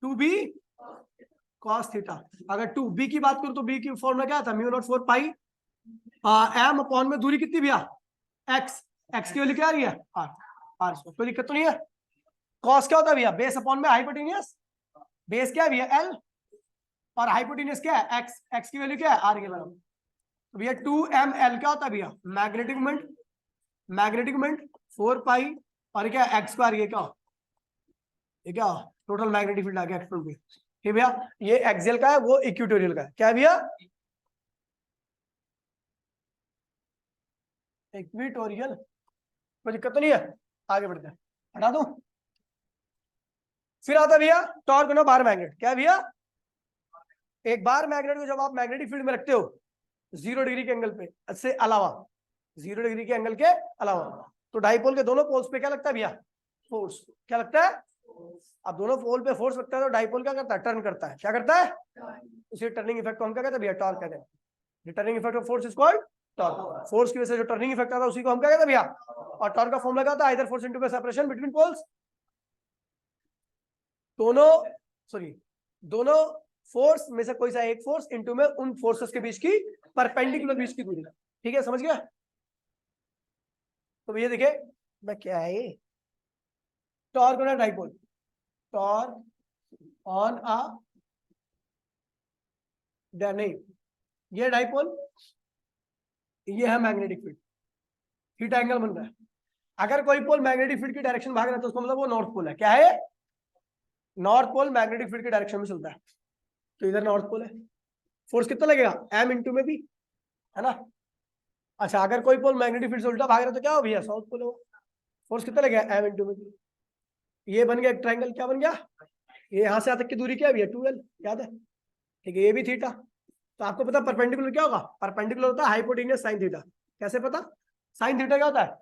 2b cos theta. अगर 2b की बात करूं तो b की फॉर्मूला क्या था? म्यू नॉट 4 पाई एम अपॉन में दूरी कितनी भैया? x। x की वैल्यू क्या आ रही है? r। r कोई दिक्कत तो नहीं है? cos क्या होता है भैया? बेस अपॉन में हाइपोटेनियस। बेस क्या है भैया? l, और हाइपोटेनियस क्या है? x। x की वैल्यू क्या है? r के बराबर। तो भैया 2ml क्या होता है भैया? Magnetic moment. मैग्नेटिक मोमेंट 4 पाई, और क्या? x square. ये क्या? ये क्या? टोटल मैग्नेटिक फील्ड आ गया एक्स पे। ठीक भैया, ये एक्सियल का है, वो इक्वेटोरियल का है। क्या है भैया? इक्वेटोरियल। कोई दिक्कत तो नहीं है? आगे बढ़ते हैं, हटा दूं। फिर आता भैया टॉर्क ना बार मैग्नेट। क्या है भैया? एक बार मैग्नेट को जब आप मैग्नेटिक फील्ड में रखते हो 0 डिग्री के एंगल पे से अलावा, 0 डिग्री के एंगल के अलावा, तो डाइपोल के दोनों पोल्स पे क्या लगता है भैया? फोर्स। क्या लगता है? अब दोनों पोल पे फोर्स लगता है तो डाइपोल क्या करता है? टर्न करता है। क्या करता है? उसी टर्निंग इफेक्ट को हम क्या कहते हैं भैया? टॉर्क कहते हैं। Turning effect of force is called torque. Force की वजह से जो टर्निंग इफेक्ट आता है उसी को हम क्या कहते हैं भैया? और टॉर्क का फॉर्मूला क्या होता है? Either force into separation between poles, दोनों, सॉरी, दोनों फोर्स में से कोई सा एक फोर्स इनटू में उन फोर्सेस के बीच की परपेंडिकुलर बीच की दूरी। ठीक है, समझ गया? तो भैया देखिए, मैं क्या है ये? Torque on a dipole, torque on a, नहीं, ये डाइपोल, ये है मैग्नेटिक फील्ड, थीटा एंगल बन रहा है। अगर कोई पोल मैग्नेटिक फील्ड की डायरेक्शन भाग रहा है तो उसका मतलब वो नॉर्थ पोल है। क्या है? नॉर्थ पोल मैग्नेटिक फील्ड की डायरेक्शन में चलता है, तो इधर नॉर्थ पोल है। फोर्स कितना लगेगा? एम इंटू में भी, है ना। अच्छा, अगर कोई पोल मैग्नेटिक फील्ड से उल्टा भाग रहा है तो क्या हो भैया? साउथ पोल होगा। फोर्स कितना लगेगा? एम इंटू में भी। ये बन गया एक ट्रायंगल। क्या बन गया? ये यहां से यहां तक की दूरी क्या है भैया? 2l, याद है? ठीक है, ये भी थीटा। तो आपको पता परपेंडिकुलर क्या होगा? परपेंडिकुलर होता है हाइपोटेन्यूस साइन थीटा। कैसे पता? साइन थीटा क्या होता है?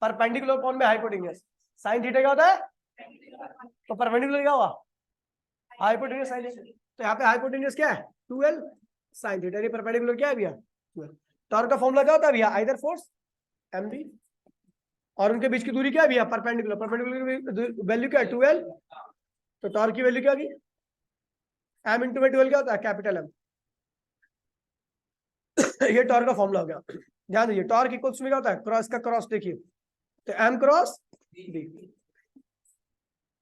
परपेंडिकुलर कोण में हाइपोटेन्यूस। साइन थीटा क्या होता है? तो परपेंडिकुलर क्या होगा? Hypotenuse sine theta. तो यहाँ पे हाइपोटेन्यूस क्या है? 2l sine theta. ये परपेंडिकुलर क्या है भैया? 2l। टॉर्क का फॉर्मूला क्या होता है भैया? आइदर फोर्स mv, और उनके बीच की दूरी क्या है भैया? परपेंडिकुलर। परपेंडिकुलर की वैल्यू क्या है? 2l। तो टॉर्क की वैल्यू क्या होगी? m इंटू में 2l क्या होता है? Capital M। ये टॉर्क का फॉर्मूला हो गया। ध्यान दीजिए, टॉर्क इक्वल्स में क्या होता है? क्रॉस का क्रॉस देखिए, तो m cross d।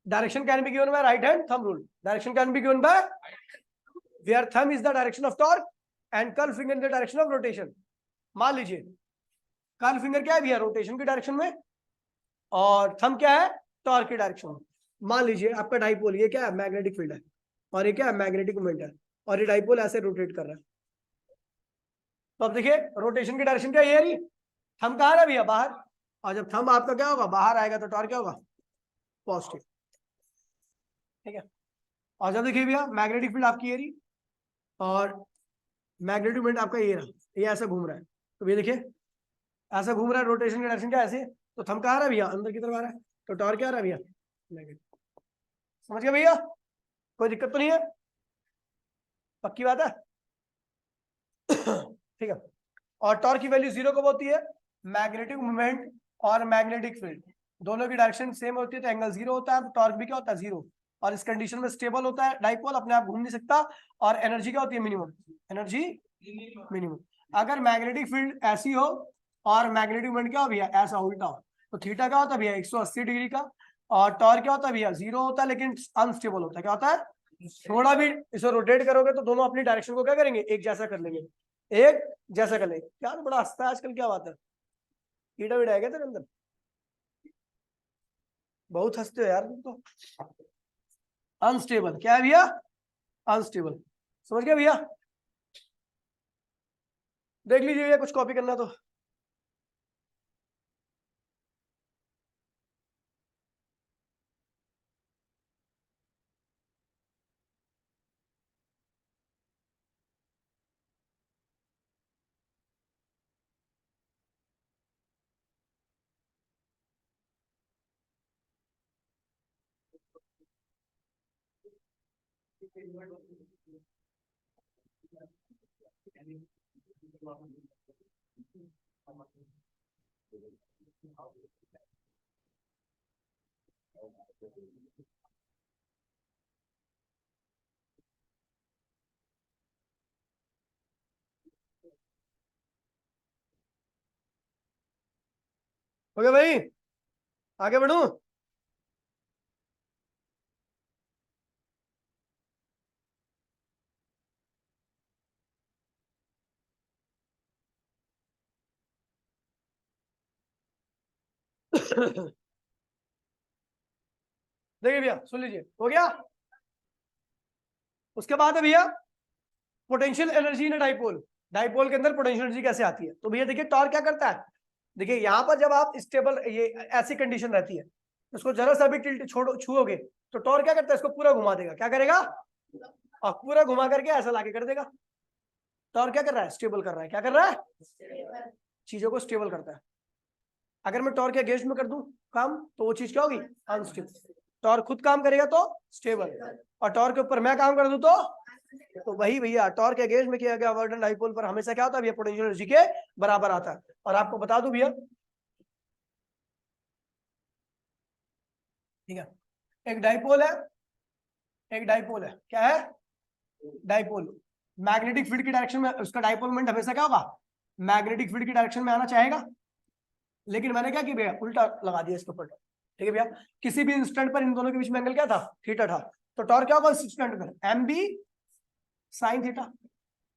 Direction can be given by right hand thumb rule. Direction can be given by where thumb is the direction of torque and curl finger in the direction of rotation. मान लीजिए curl finger क्या है भैया? Rotation की direction में, और thumb क्या है? टॉर्क की डायरेक्शन में। मान लीजिए आपका डाइपोल, ये क्या है? मैग्नेटिक फील्ड है, और ये क्या है? मैग्नेटिक मोमेंट है, और ये डाइपोल ऐसे रोटेट कर रहा है। तो अब देखिए रोटेशन की डायरेक्शन क्या है? ये रही। थंब कहाँ है भैया? बाहर। और जब थंब आपका क्या होगा? बाहर आएगा, तो टॉर्क क्या होगा? पॉजिटिव। ठीक है। और जब देखिए भैया मैग्नेटिक फील्ड आपकी ये रही, और मैग्नेटिक मोमेंट आपका ये रहा, ये ऐसा घूम रहा है। तो ये देखिए ऐसा घूम रहा है, रोटेशन की डायरेक्शन क्या है? ऐसे। तो थंब कहाँ आ रहा है भैया? अंदर की तरफ आ रहा है, तो टॉर्क क्या आ रहा है भैया? नेगेटिव। समझ गए भैया? कोई दिक्कत तो नहीं है? पक्की बात है? ठीक है। और टॉर्क की वैल्यू 0 कब होती है? मैग्नेटिक मोमेंट और मैग्नेटिक फील्ड दोनों की डायरेक्शन सेम होती है, तो एंगल 0 होता है, तो टॉर्क भी क्या होता है? 0। और इस कंडीशन में स्टेबल होता है डाइपोल, अपने आप घूम नहीं सकता, और एनर्जी क्या होती है? Minimum energy, minimum. अगर मैग्नेटिक फील्ड ऐसी हो और मैग्नेटिक मोमेंट क्या हो भैया? ऐसा उल्टा हो, तो थीटा क्या होता है भैया? 180 डिग्री का। और टॉर्क क्या होता है भैया? 0 होता है, लेकिन अनस्टेबल होता है। क्या होता है? थोड़ा भी इसे रोटेट करोगे तो दोनों अपनी डायरेक्शन को क्या करेंगे? एक जैसा कर लेंगे, एक जैसा कर लेंगे। क्या तो बड़ा हंसता है आजकल, क्या बात है? कीड़ा वीड़ा है क्या तेरे अंदर? बहुत हंसते हो यार तुम तो। अनस्टेबल क्या है भैया? अनस्टेबल। समझ गया भैया? देख लीजिए भैया, कुछ कॉपी करना तो। ओके भाई, आगे बढ़ू? देखिए भैया, सुन लीजिए, हो गया। उसके बाद है भैया potential energy in dipole. Dipole के अंदर पोटेंशियल एनर्जी कैसे आती है? तो भैया देखिए टॉर्क क्या करता है। देखिए यहाँ पर जब आप स्टेबल, ये ऐसी कंडीशन रहती है, उसको जरा सा भी टिल्ट छोड़ो छुओगे, तो टॉर्क क्या करता है? इसको पूरा घुमा देगा। क्या करेगा? और पूरा घुमा करके ऐसा लाके कर देगा। टॉर्क क्या कर रहा है? स्टेबल कर रहा है। क्या कर रहा है? चीजों को स्टेबल करता है। अगर मैं टॉर्क के अगेंस्ट में कर दूं काम, तो वो चीज क्या होगी? अनस्टेबल। टॉर्क खुद काम करेगा तो स्टेबल, और टॉर्क के ऊपर मैं काम कर दूं तो वही भैया टॉर्क के अगेंस्ट में किया गया वर्क डन डाइपोल पर हमेशा क्या होता है भैया? पोटेंशियल एनर्जी के बराबर आता है। और आपको बता दूं भैया, ठीक है, एक डाइपोल है, एक डाइपोल है। क्या है? डाइपोल। मैग्नेटिक फील्ड की डायरेक्शन में उसका डाइपोल मोमेंट हमेशा क्या होगा? मैग्नेटिक फील्ड की डायरेक्शन में आना चाहेगा, लेकिन मैंने क्या किया भैया? उल्टा लगा दिया इसके ऊपर। ठीक है भैया, किसी भी इंस्टेंट पर इन दोनों के बीच में एंगल क्या था? थीटा था। तो टॉर्क क्या होगा इस इंस्टेंट पर? M B sine theta.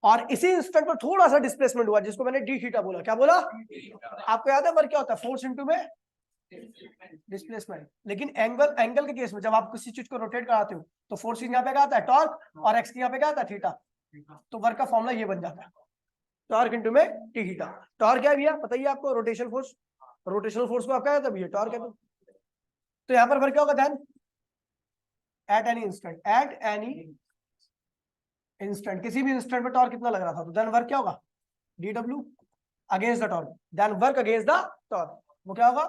और इसी इंस्टेंट पर थोड़ा सा डिस्प्लेसमेंट हुआ, जिसको मैंने डी थीटा बोला। क्या बोला? आपको याद है वर्क क्या होता है? फोर्स इंटू में डिस्प्लेसमेंट। लेकिन एंगल के केस में जब आप किसी चीज को रोटेट कराते हो तो फोर्स यहाँ पे क्या आता है, टॉर्क, और एक्स यहाँ पे क्या आता है, थीटा। तो वर्क का फॉर्मूला ये बन जाता है, टॉर्क इनटू में टी थीटा। टॉर्क क्या है भैया, बताइए आपको, रोटेशन फोर्स। रोटेशनल फोर्स को आप क्या कहते हैं भैया, टॉर्क कहते हैं। तो यहाँ पर वर्क क्या होगा, ध्यान, at any instant, at any instant, किसी भी इंस्टेंट पे टॉर्क कितना लग रहा था, तो देन वर्क क्या होगा, D W against the torque, then work against the torque. वो क्या होगा,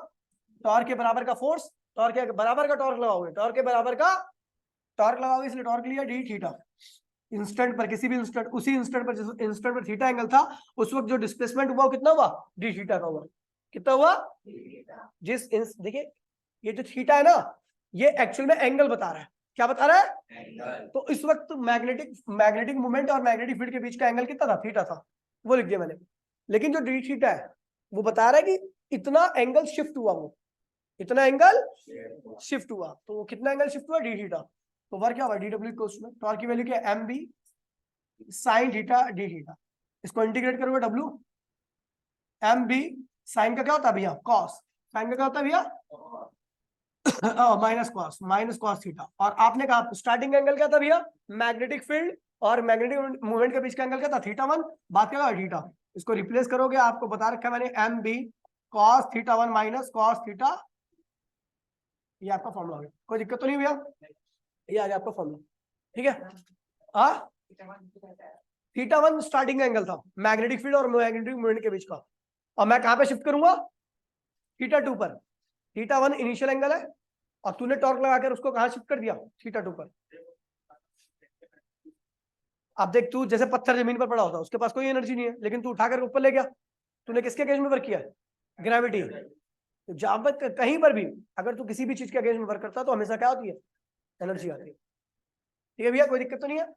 टॉर्क के बराबर का फोर्स, टॉर्क के बराबर का टॉर्क लगाओगे, टॉर्क के बराबर का टॉर्क लगाओगे, इसलिए टॉर्क लिया डी थीटा। इंस्टेंट पर, किसी भी इंस्टेंट, उसी इंस्टेंट पर, जिस इंस्टेंट पर थीटा एंगल था, उस वक्त जो डिस्प्लेसमेंट हुआ वो कितना हुआ, डी थीटा का हुआ। कितना हुआ, देखिए ये जो थीटा है ना, ये एक्चुअल में एंगल बता रहा है, क्या बता रहा है, तो इस वक्त मैग्नेटिक मूवमेंट और मैग्नेटिक फील्ड के बीच का एंगल कितना था, थीटा था, वो लिख दिया मैंने। लेकिन जो डी थीटा है वो बता रहा है कि इतना एंगल शिफ्ट हुआ, वो इतना एंगल शिफ्ट हुआ, तो वो कितना एंगल शिफ्ट हुआ, डी थीटा। तो वर्क क्या हुआ, D W equals to, torque की वैल्यू क्या है, M B sine theta D theta. इसको इंटीग्रेट करोगे, डब्ल्यू एम बी साइन का क्या होता है भैया, कॉस, साइन का क्या होता है भैया, माइनस कॉस थीटा। और आपने कहा स्टार्टिंग एंगल क्या था भैया, मैग्नेटिक फील्ड और मैग्नेटिक मूवमेंट के बीच का एंगल क्या था, थीटा वन, बात क्या थीटा। इसको रिप्लेस करोगे, आपको बता रखा है मैंने, M B cos theta one minus cos theta, ये आपका फॉर्मूला हो गया, कोई दिक्कत तो नहीं भैया, ये आ गया आपका फॉर्मूला, ठीक है। थीटा वन स्टार्टिंग एंगल था मैग्नेटिक फील्ड और मैग्नेटिक मूवमेंट के बीच का, और मैं कहां पे शिफ्ट करूंगा, थीटा टू पर। थीटा वन इनिशियल एंगल है, और तूने टॉर्क लगाकर उसको कहां शिफ्ट कर दिया, थीटा टू पर। अब देख, तू जैसे पत्थर जमीन पर पड़ा होता, उसके पास कोई एनर्जी नहीं है, लेकिन तू उठाकर ऊपर ले गया, तूने किसके अगेंस्ट में वर्क किया, ग्रेविटी। तो जहां पर कहीं पर भी अगर तू किसी भी चीज के अगेंस्ट में वर्क करता है तो हमेशा क्या होती है, एनर्जी आती है, ठीक है भैया, कोई दिक्कत तो नहीं है।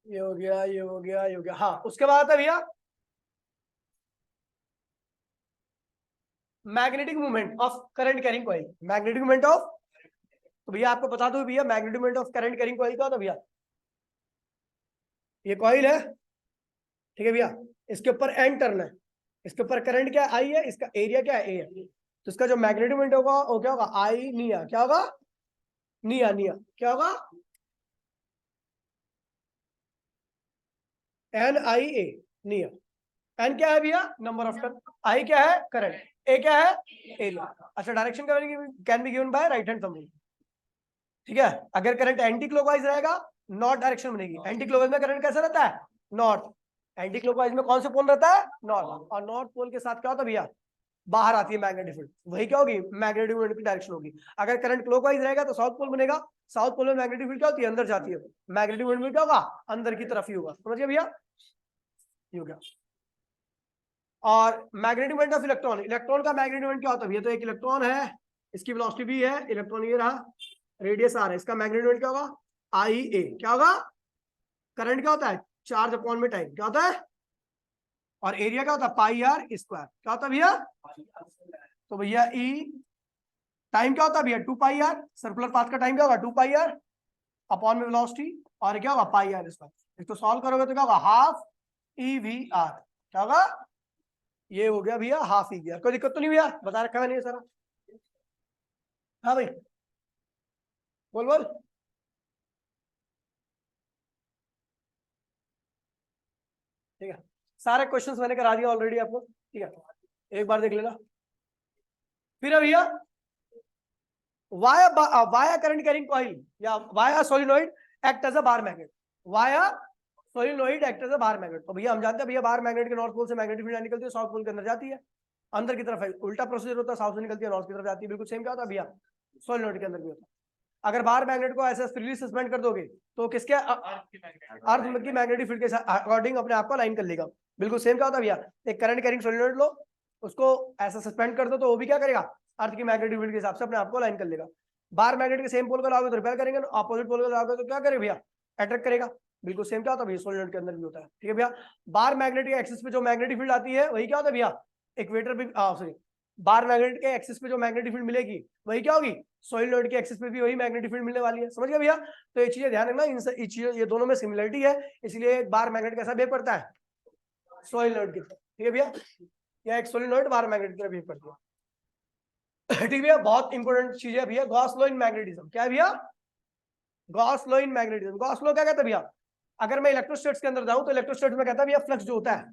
ये हो गया, ये हो गया, ये हो गया। हाँ, उसके बाद आता है भैया magnetic movement of current carrying coil. Magnetic movement of, तो भैया आपको बता दो भैया, magnetic movement of current carrying coil क्या होता है भैया, ये कॉइल है, ठीक है भैया, इसके ऊपर एन टर्न है, इसके ऊपर करंट क्या आई है, इसका एरिया क्या है, ए है, तो इसका जो मैग्नेटिक मूवमेंट होगा वो क्या होगा, आई निया, क्या होगा, निया निया, क्या होगा, एन आई ए, निया। एन क्या है भैया, नंबर ऑफ टर्न, आई क्या है, करंट, ए क्या है, एरिया। अच्छा, direction can be given by right hand thumb, ठीक है। अगर करंट एंटी क्लॉकवाइज रहेगा, नॉर्थ डायरेक्शन बनेगी। एंटी क्लॉकवाइज में करंट कैसा रहता है, नॉर्थ। एंटी क्लॉकवाइज में कौन से पोल रहता है, नॉर्थ। और नॉर्थ पोल के साथ क्या होता है भैया, बाहर आती है मैग्नेटिक फील्ड, वही क्या होगी, मैग्नेटिक फील्ड की डायरेक्शन होगी। अगर करंट क्लॉकवाइज रहेगा तो साउथ पोल बनेगा, साउथ पोल में मैग्नेटिक फील्ड क्या होती है, अंदर जाती है, मैग्नेटिक फील्ड में क्या होगा, अंदर की तरफ ही होगा, समझिए भैया, ये हो गया। और magnetic moment of electron, electron का मैग्नेटिक मोमेंट क्या होता है भैया, तो एक इलेक्ट्रॉन है, इसकी वेलोसिटी भी है, इलेक्ट्रॉन ये रहा, रेडियस आर है, इसका मैग्नेटिक मोमेंट क्या होगा, आई ए, क्या होगा, करंट क्या होता है, चार्ज अपॉन में टाइम क्या होता है, और एरिया क्या होता है, पाई आर स्क्वायर, क्या होता है भैया, तो भैया ई टाइम क्या होता है भैया, 2 पाई आर, सर्कुलर पाथ का टाइम क्या होगा, 2 पाई आर अपॉन में वेलोसिटी, और क्या होगा, पाई आर स्क्वायर। इसको सॉल्व करोगे तो क्या होगा, हाफ ई वी आर, क्या होगा, ये हो गया भैया हाफ ई वी आर। कोई दिक्कत तो नहीं भैया, बता रखा मैंने ये सारा, हाँ भाई, बोल बोल, ठीक है, सारे क्वेश्चंस मैंने करा दिया ऑलरेडी आपको, ठीक है, एक बार देख लेना। फिर भैया वाया करंट कैरिंग कॉइल या via solenoid act as a bar magnet, via solenoid act as a bar magnet. तो भैया हम जानते हैं भैया, बार मैग्नेट के नॉर्थ पोल से मैग्नेटिक फील्ड निकलती है, साउथ पोल के अंदर जाती है, अंदर की तरफ है, उल्टा प्रोसीजर होता है, साउथ से निकलती है नॉर्थ की तरफ जाती है, बिल्कुल सेम क्या होता है भैया, सोलिनॉइड के अंदर भी होता है। अगर बार मैग्नेट को ऐसे फ्रीली सस्पेंड कर दोगे तो किसके, अर्थ की मैग्नेटिक फील्ड के अकॉर्डिंग अपने आप को लाइन कर लेगा, बिल्कुल सेम क्या होता है भैया, एक करंट कैरिंग सोलिनॉइड लो, उसको ऐसा सस्पेंड कर दो तो वो भी क्या करेगा, अर्थ की मैग्नेटिक फील्ड के हिसाब से अपने आप को लाइन कर लेगा। बार मैग्नेट के सेम पोल को लाओगे तो रिपेल करेंगे, अपोजिट पोल को लाओगे तो क्या करेगा भैया, अट्रैक्ट करेगा, बिल्कुल सेम क्या होता है भैया, सोलिनॉइड के अंदर भी होता है, ठीक है भैया। बार मैग्नेटिक एक्सिस पे जो मैग्नेटिक फील्ड आती है वही क्या होता है भैया, इक्वेटर भी, सॉरी, बार मैग्नेट के एक्सिस पे जो मैग्नेटिक फील्ड मिलेगी वही क्या होगी, सोलिनॉइड के एक्सिस पे भी वही मैग्नेटिक फील्ड मिलने वाली है। समझ गए भैया? तो ये चीजें ध्यान रखना, इन चीजों, ये दोनों में सिमिलरिटी है, इसलिए एक बार मैग्नेट कैसा बिहेव करता है, सोलिनॉइड की तरह। ठीक है भैया? या एक सोलिनॉइड बार मैग्नेट की तरह बिहेव करता है। ठीक है भैया? बहुत इंपॉर्टेंट चीज है भैया, गॉस लॉ इन मैग्नेटिज्म। क्या है भैया? Gauss law in magnetism. Gauss law क्या कहता है भैया? अगर मैं इलेक्ट्रोस्टैट्स के अंदर जाऊं तो इलेक्ट्रोस्टैट्स में कहता है भैया फ्लक्स जो होता है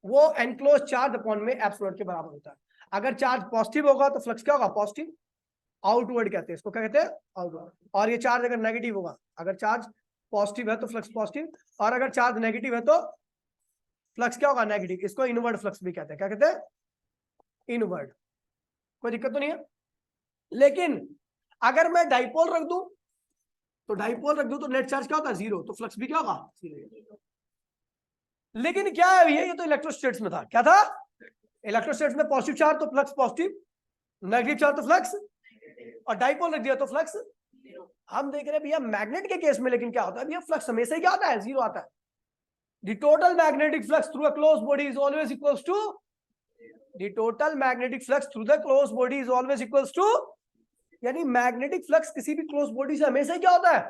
वो एनक्लोज चार्ज अपॉन में एप्सिलॉन के बराबर होता है। अगर चार्ज पॉजिटिव होगा तो फ्लक्स क्या होगा, पॉजिटिव आउटवर्ड कहते हैं इसको, क्या कहते हैं, आउटवर्ड। और ये चार्ज अगर नेगेटिव होगा, अगर चार्ज पॉजिटिव है तो फ्लक्स पॉजिटिव, और अगर चार्ज नेगेटिव है तो फ्लक्स क्या होगा, नेगेटिव। इसको इनवर्ड फ्लक्स भी कहते हैं। क्या कहते हैं, इनवर्ड। कोई दिक्कत तो नहीं है। लेकिन अगर मैं डाइपोल रख दूं तो नेट चार्ज क्या होता है, जीरो, तो फ्लक्स भी क्या होगा, जीरो। लेकिन क्या है भैया, ये तो इलेक्ट्रोस्टैट्स में था। क्या था, इलेक्ट्रोस्टैट्स में पॉजिटिव चार्ज तो फ्लक्स पॉजिटिव, नेगेटिव चार्ज तो फ्लक्स, और डाइपोल रख दिया तो फ्लक्स। हम देख रहे हैं भैया मैग्नेट के केस में, लेकिन क्या होता है भैया, फ्लक्स हमेशा क्या आता है, जीरो आता है। The total magnetic flux through a closed body is always equals to, the total magnetic flux through the closed body is always equals to, यानी मैग्नेटिक फ्लक्स किसी भी क्लोज बॉडी से हमेशा क्या होता है।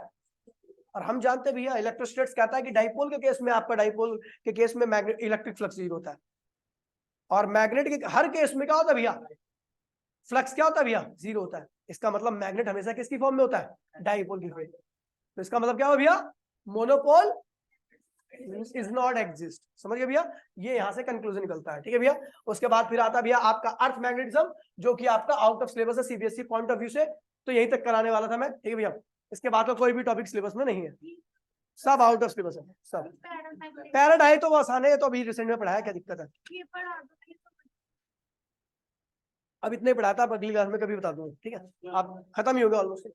और हम जानते हैं भैया इलेक्ट्रोस्टैट्स कहता है कि डाइपोल के केस में, आपका डाइपोल के केस में मैग्नेट इलेक्ट्रिक फ्लक्स जीरो होता है, और मैग्नेट के हर केस में क्या होता है भैया, फ्लक्स क्या होता है भैया, जीरो होता है। इसका मतलब मैग्नेट हमेशा किसकी फॉर्म में होता है, डाइपोल की फॉर्म। तो इसका मतलब क्या हो भैया, मोनोपोल इज नॉट एग्जिस्ट। समझ गए भैया? ये यहां से कंक्लूजन निकलता है। ठीक है भैया? उसके बाद फिर आता है भैया आपका अर्थ मैग्नेटिज्म, जो कि आपका आउट ऑफ सिलेबस है सीबीएसई पॉइंट ऑफ व्यू से, तो यही तक कराने वाला था मैं। ठीक है भैया? इसके बाद का कोई भी टॉपिक सिलेबस में नहीं है, सब आउट ऑफ सिलेबस है सब। पैराडाई तो वो आसान है, तो अभी रिसेंट में पढ़ाया, क्या दिक्कत है, अब इतने पढ़ाता, अब अगली क्लास में कभी बता दूंगा। ठीक है? आप खत्म ही होगा ऑलमोस्ट।